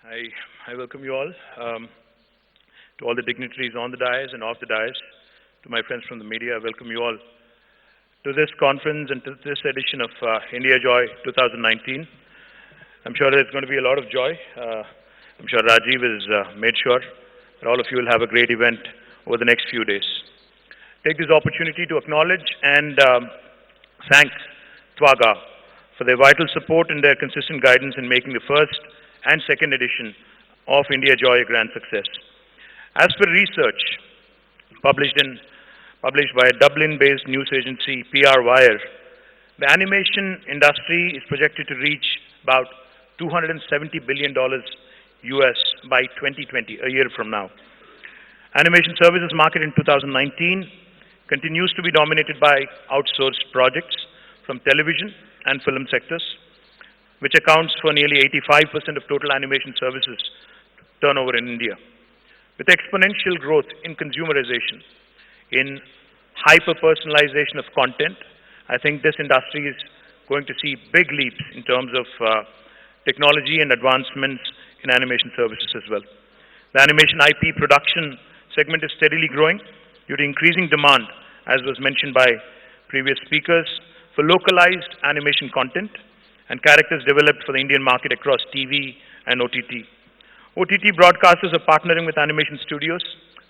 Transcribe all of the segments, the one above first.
I welcome you all, to all the dignitaries on the dais and off the dais, to my friends from the media. I welcome you all to this conference and to this edition of India Joy 2019. I'm sure there's going to be a lot of joy. I'm sure Rajiv has made sure that all of you will have a great event over the next few days. Take this opportunity to acknowledge and thank Twaga for their vital support and their consistent guidance in making the first and second edition of India Joy a grand success. As per research published by a Dublin-based news agency, PR Wire, the animation industry is projected to reach about $270 billion US by 2020, a year from now. Animation services market in 2019 continues to be dominated by outsourced projects from television and film sectors, which accounts for nearly 85% of total animation services turnover in India. With exponential growth in consumerization, in hyper-personalization of content, I think this industry is going to see big leaps in terms of technology and advancements in animation services as well. The animation IP production segment is steadily growing due to increasing demand, as was mentioned by previous speakers, for localized animation content and characters developed for the Indian market across TV and OTT. OTT broadcasters are partnering with animation studios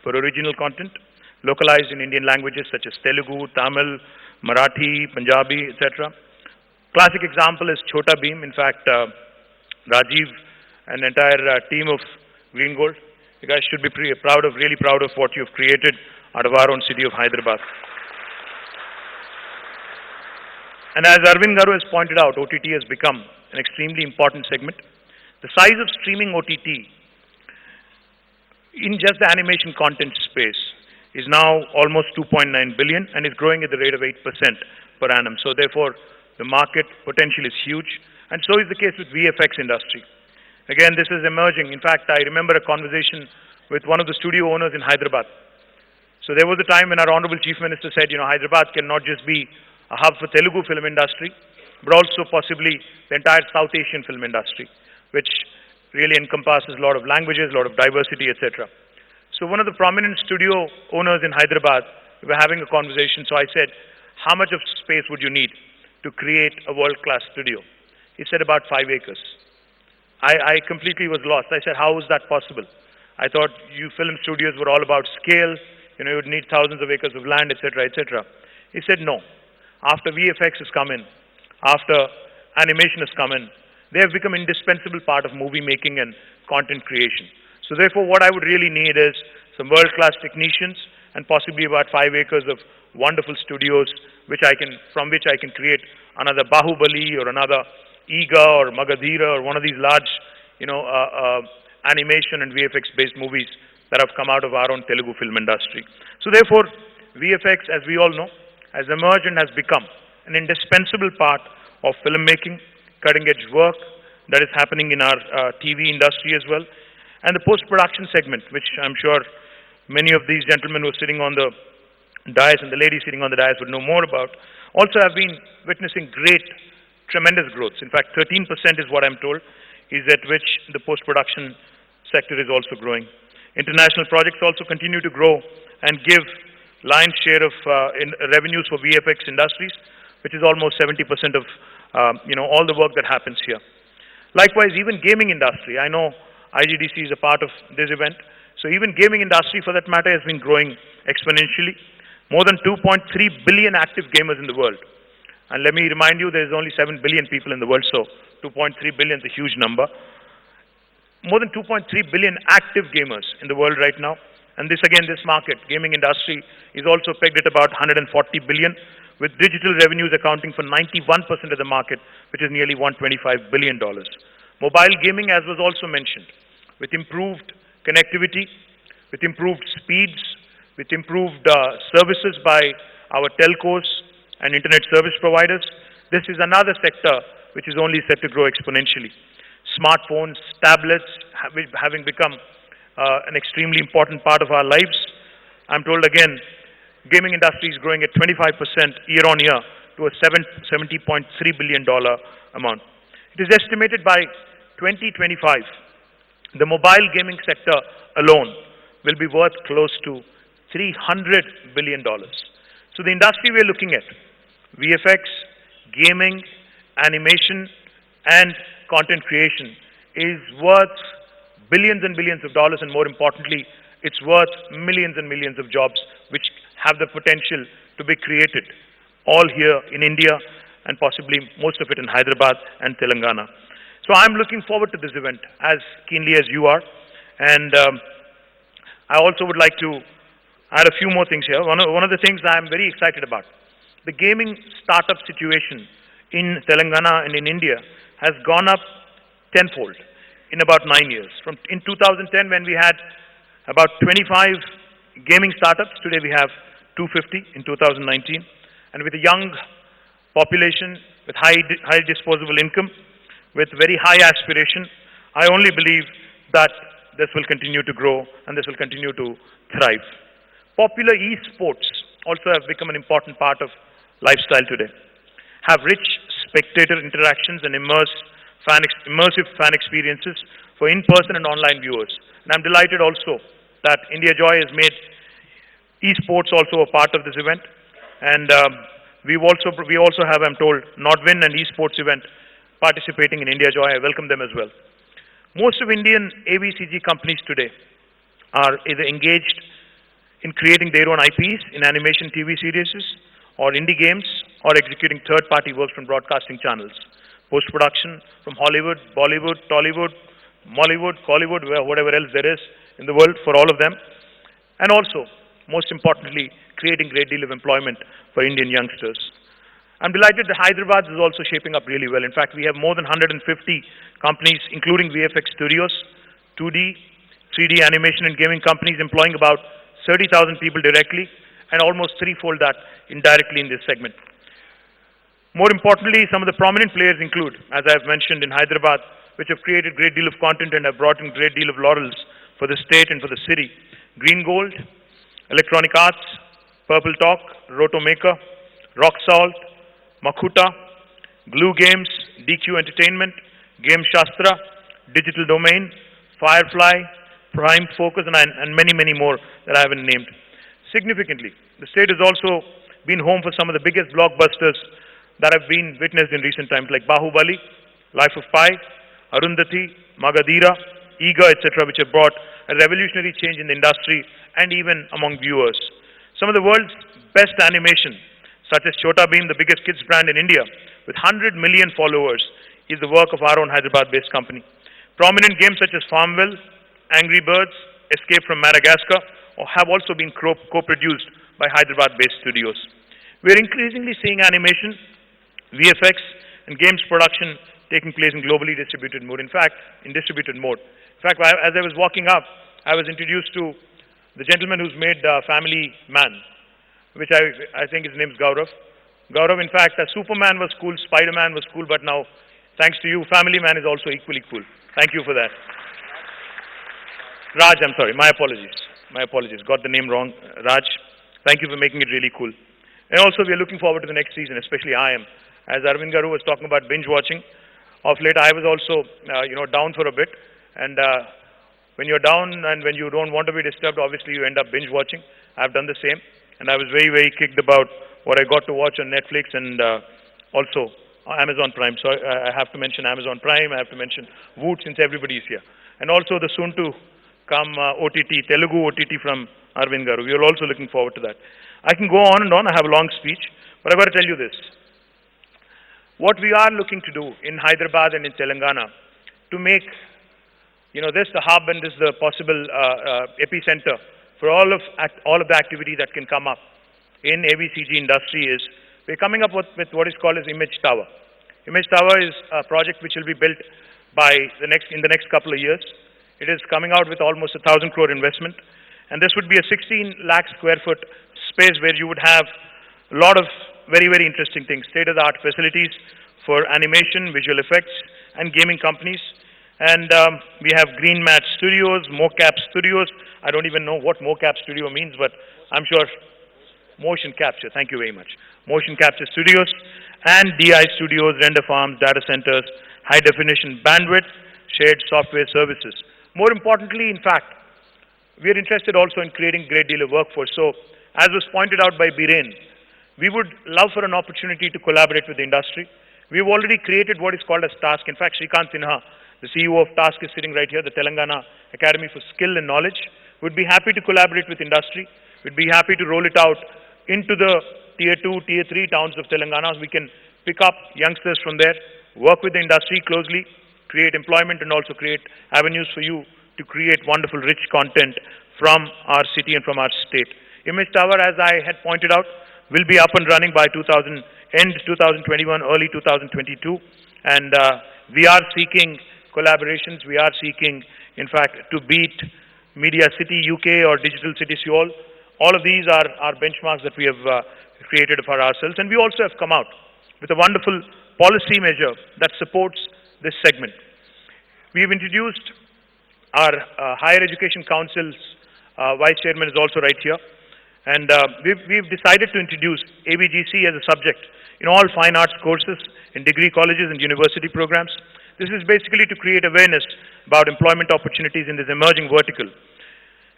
for original content, localized in Indian languages such as Telugu, Tamil, Marathi, Punjabi, etc. Classic example is Chhota Bheem. In fact, Rajiv and the entire team of Green Gold, you guys should be really proud of what you've created out of our own city of Hyderabad. And as Arvind Garu has pointed out, OTT has become an extremely important segment. The size of streaming OTT in just the animation content space is now almost 2.9 billion and is growing at the rate of 8% per annum. So therefore, the market potential is huge, and so is the case with VFX industry. Again, this is emerging. In fact, I remember a conversation with one of the studio owners in Hyderabad. So there was a time when our Honorable Chief Minister said, Hyderabad cannot just be a hub for Telugu film industry, but also possibly the entire South Asian film industry, which really encompasses a lot of languages, a lot of diversity, etc. So one of the prominent studio owners in Hyderabad, we were having a conversation, so I said, how much of space would you need to create a world-class studio? He said about 5 acres. I completely was lost. I said, how is that possible? I thought you film studios were all about scale, you would need thousands of acres of land, etc., etc. He said, no. After VFX has come in, after animation has come in, they have become an indispensable part of movie making and content creation. So therefore, what I would really need is some world-class technicians and possibly about 5 acres of wonderful studios from which I can create another Bahubali or another Iga or Magadhira or one of these large, animation and VFX-based movies that have come out of our own Telugu film industry. So therefore, VFX, as we all know, has emerged and has become an indispensable part of filmmaking, cutting-edge work that is happening in our TV industry as well, and the post-production segment, which I'm sure many of these gentlemen who are sitting on the dais and the ladies sitting on the dais would know more about, also have been witnessing tremendous growth. In fact, 13% is what I'm told, is at which the post-production sector is also growing. International projects also continue to grow and give lion's share of revenues for VFX industries, which is almost 70% of all the work that happens here. Likewise, even gaming industry. I know IGDC is a part of this event, so even gaming industry, for that matter, has been growing exponentially. More than 2.3 billion active gamers in the world. And let me remind you, there's only 7 billion people in the world, so 2.3 billion is a huge number. More than 2.3 billion active gamers in the world right now. And this market, gaming industry, is also pegged at about 140 billion, with digital revenues accounting for 91% of the market, which is nearly $125 billion. Mobile gaming, as was also mentioned, with improved connectivity, with improved speeds, with improved services by our telcos and internet service providers, this is another sector which is only set to grow exponentially. Smartphones, tablets, having become an extremely important part of our lives. I'm told again, gaming industry is growing at 25% year on year to a $70.3 billion amount. It is estimated by 2025 The mobile gaming sector alone will be worth close to $300 billion. So the industry we're looking at, VFX, gaming, animation, and content creation, is worth billions and billions of dollars, and more importantly, it's worth millions and millions of jobs which have the potential to be created all here in India and possibly most of it in Hyderabad and Telangana. So I'm looking forward to this event as keenly as you are. And I also would like to add a few more things here. One of the things I'm very excited about, the gaming startup situation in Telangana and in India has gone up tenfold in about 9 years. In 2010, when we had about 25 gaming startups, today we have 250 in 2019. And with a young population, with high disposable income, with very high aspiration, I only believe that this will continue to grow and this will continue to thrive. Popular esports also have become an important part of lifestyle today. Have rich spectator interactions and immersive fan experiences for in-person and online viewers. And I'm delighted also that India Joy has made esports also a part of this event. And we also have, I'm told, Nodwin and esports event participating in India Joy. I welcome them as well. Most of Indian AVCG companies today are either engaged in creating their own IPs in animation TV series or indie games or executing third-party works from broadcasting channels. Post-production from Hollywood, Bollywood, Tollywood, Mollywood, Collywood, whatever else there is in the world for all of them. And also, most importantly, creating a great deal of employment for Indian youngsters. I'm delighted that Hyderabad is also shaping up really well. In fact, we have more than 150 companies, including VFX studios, 2D, 3D animation and gaming companies employing about 30,000 people directly and almost threefold that indirectly in this segment. More importantly, some of the prominent players include, as I've mentioned, in Hyderabad, which have created a great deal of content and have brought in a great deal of laurels for the state and for the city. Green Gold, Electronic Arts, Purple Talk, Roto Maker, Rock Salt, Makuta, Glue Games, DQ Entertainment, Game Shastra, Digital Domain, Firefly, Prime Focus, and many, many more that I haven't named. Significantly, the state has also been home for some of the biggest blockbusters that have been witnessed in recent times, like Bahubali, Life of Pi, Arundhati, Magadhira, Eager, etc., which have brought a revolutionary change in the industry and even among viewers. Some of the world's best animation, such as Chota Bheem, the biggest kids brand in India, with 100 million followers, is the work of our own Hyderabad-based company. Prominent games such as Farmville, Angry Birds, Escape from Madagascar have also been co-produced by Hyderabad-based studios. We are increasingly seeing animation, VFX, and games production taking place in globally distributed mode. In fact, in distributed mode. In fact, as I was walking up, I was introduced to the gentleman who's made Family Man, which I think his name is Gaurav. Gaurav, in fact, Superman was cool, Spider-Man was cool, but now, thanks to you, Family Man is also equally cool. Thank you for that. Raj, I'm sorry, my apologies. My apologies, got the name wrong. Raj, thank you for making it really cool. And also, we are looking forward to the next season, especially I am. As Arvind Garu was talking about binge watching, of late I was also, down for a bit. And when you're down and when you don't want to be disturbed, obviously you end up binge watching. I've done the same. And I was very, very kicked about what I got to watch on Netflix and also Amazon Prime. So I have to mention Amazon Prime. I have to mention Woot since everybody is here. And also the soon-to-come OTT, Telugu OTT from Arvind Garu. We are also looking forward to that. I can go on and on. I have a long speech. But I've got to tell you this. What we are looking to do in Hyderabad and in Telangana to make this the hub and this the possible epicenter for all of the activity that can come up in AVCG industry is we're coming up with what is called as Image Tower. Image Tower is a project which will be built in the next couple of years. It is coming out with almost 1,000 crore investment, and this would be a 16 lakh square foot space where you would have a lot of very, very interesting things, state-of-the-art facilities for animation, visual effects, and gaming companies. And we have Green Mat Studios, Mocap Studios. I don't even know what Mocap Studio means, but I'm sure motion capture. Thank you very much. Motion capture studios and DI studios, render farms, data centers, high definition bandwidth, shared software services. More importantly, in fact, we are interested also in creating a great deal of workforce. So, as was pointed out by Biren, we would love for an opportunity to collaborate with the industry. We've already created what is called as TASK. In fact, Shrikant Sinha, the CEO of TASK, is sitting right here, the Telangana Academy for Skill and Knowledge. We'd be happy to collaborate with industry. We'd be happy to roll it out into the Tier 2, Tier 3 towns of Telangana. We can pick up youngsters from there, work with the industry closely, create employment, and also create avenues for you to create wonderful, rich content from our city and from our state. Image Tower, as I had pointed out, will be up and running by end 2021, early 2022. And we are seeking collaborations. We are seeking, in fact, to beat Media City UK or Digital City Seoul. All of these are benchmarks that we have created for ourselves. And we also have come out with a wonderful policy measure that supports this segment. We have introduced our Higher Education Council's Vice Chairman is also right here. And we've decided to introduce ABGC as a subject in all fine arts courses, in degree colleges and university programs. This is basically to create awareness about employment opportunities in this emerging vertical.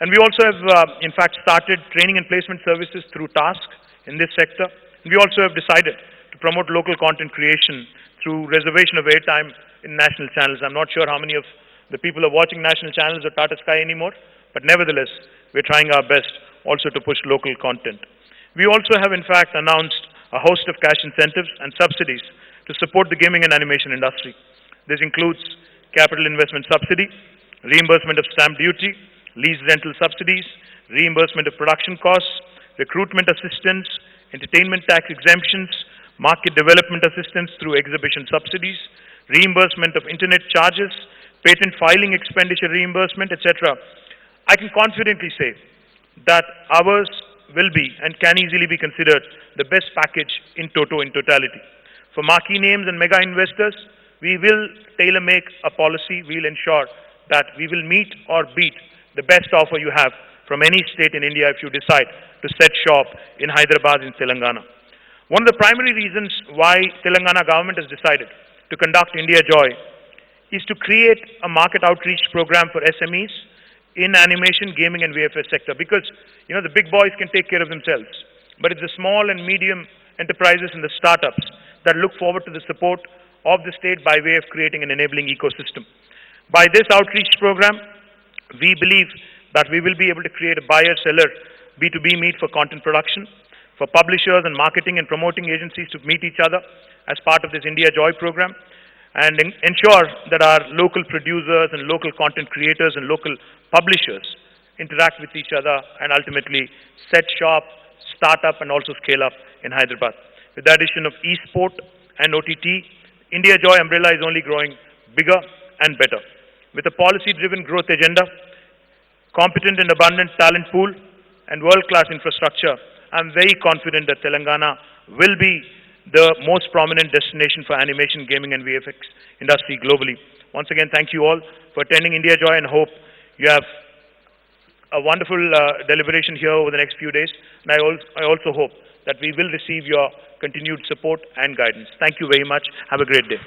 And we also have, in fact, started training and placement services through TASK in this sector. And we also have decided to promote local content creation through reservation of airtime in national channels. I'm not sure how many of the people are watching national channels or Tata Sky anymore, but nevertheless, we're trying our best also to push local content. We also have, in fact, announced a host of cash incentives and subsidies to support the gaming and animation industry. This includes capital investment subsidy, reimbursement of stamp duty, lease rental subsidies, reimbursement of production costs, recruitment assistance, entertainment tax exemptions, market development assistance through exhibition subsidies, reimbursement of internet charges, patent filing expenditure reimbursement, etc. I can confidently say that ours will be and can easily be considered the best package in totality. For marquee names and mega investors, we will tailor-make a policy. We'll ensure that we will meet or beat the best offer you have from any state in India if you decide to set shop in Hyderabad in Telangana. One of the primary reasons why Telangana government has decided to conduct India Joy is to create a market outreach program for SMEs in animation, gaming and VFS sector, because the big boys can take care of themselves, but it's the small and medium enterprises and the startups that look forward to the support of the state by way of creating an enabling ecosystem. By this outreach program, we believe that we will be able to create a buyer-seller B2B meet for content production, for publishers and marketing and promoting agencies to meet each other as part of this India Joy program, and ensure that our local producers and local content creators and local publishers interact with each other and ultimately set shop, start up and also scale up in Hyderabad. With the addition of e-sport and OTT, India Joy umbrella is only growing bigger and better. With a policy-driven growth agenda, competent and abundant talent pool, and world-class infrastructure, I'm very confident that Telangana will be the most prominent destination for animation, gaming, and VFX industry globally. Once again, thank you all for attending India Joy, and hope you have a wonderful deliberation here over the next few days. And I also hope that we will receive your continued support and guidance. Thank you very much. Have a great day.